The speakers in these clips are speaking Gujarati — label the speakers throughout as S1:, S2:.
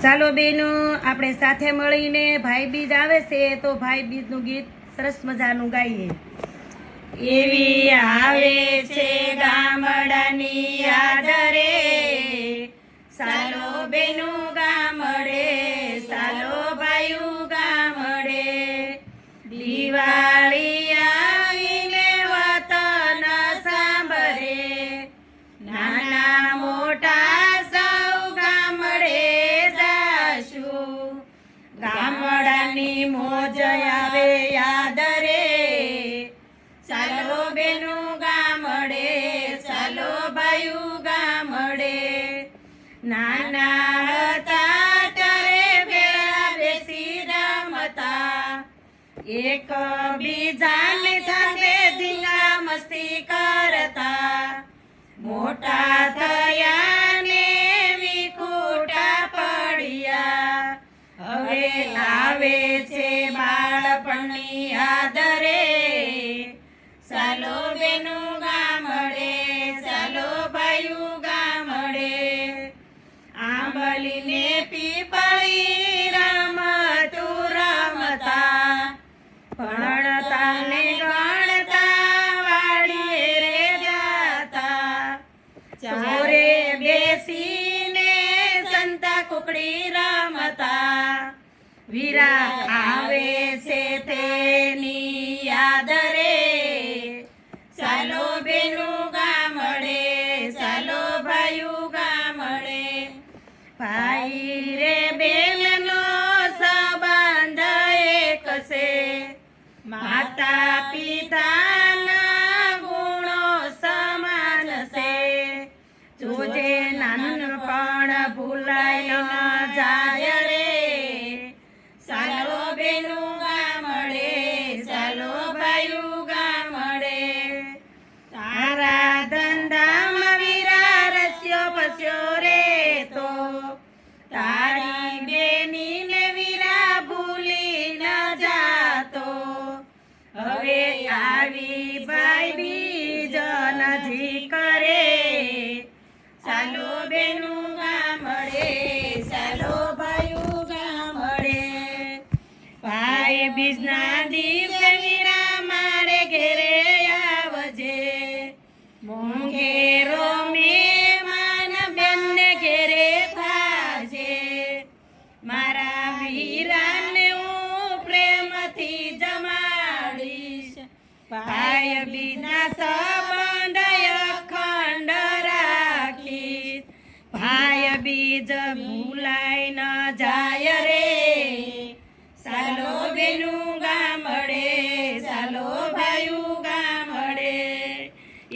S1: ચાલો બેનો, આપણે સાથે મળીને ભાઈ બીજ આવે છે તો ભાઈ બીજનું ગીત સરસ મજાનું ગાઈએ. એવી આવે છે ગામડાની યાદ રે, ચાલો બેનો ગામડે, ચાલો ભાઈઓ ગામડે. દિવાળી આવીને વતન સાંભળે, નાના મોટા સૌ ગામડે જાશું. ગામડાની મોજ આવે યાદ રે, ચાલો બેનો ગામડે, ચાલો ભાઈઓ ગામડે. નાના હતા ત્યારે ભેળા બેસી રમતા, એક બીજાને સાથે ધીંગા મસ્તી કરતા. મોટા થયા ને વિખૂટા પડ્યા, હવે આવે છે બાળપણની યાદ રે. ચાલો બેનો ગામડે, ચાલો ભાઈઓ ગામડે. આંબલીને પીપળી રમતું રમતા, ભણતા ને ગણતા વાડીએ રે જાતા. ચોરે બેસીને સંતા કુકડી રમતા, વીરા આવે છે તેની યાદ રે. ચાલો બેનો ગામડે, ચાલો ભાઈઓ ગામડે. ભાઈ રે બેનનો સંબંધ એક છે, માતા પિતાના ગુણો સમાન છે. જોજે નાનપણ ભૂલાય ન જાય રે. ચાલો બેનો ગામડે, ચાલો ભાઈઓ ગામડે. તારા ધંધામાં વીરા રસ્યો પસ્યો રે તો, તારી બેનીને વીરા ભૂલી ન જાતો. હવે આવી ભાઈ બીજ નજીક રે, ચાલો બેનો ગામડે, ચાલો ભાઈઓ ગામડે. ભાઈ બીજના દિવસે વીરા મારે ઘેરે આવજે, મોંઘેરો મહેમાન બેનને ઘેરે થાજે. મારા વીરાને હું પ્રેમથી જમાડીશ, ભાઈ બીજના સંબંધ અખંડ રાખીશ. ભાઈ બીજ ભૂલાય ન જાય રે. ચાલો બેનો ગામડે, ચાલો ભાઈઓ ગામડે.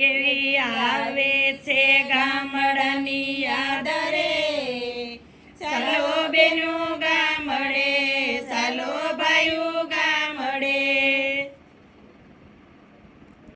S1: એવી આવે છે ગામડાની યાદ રે, ચાલો બેનો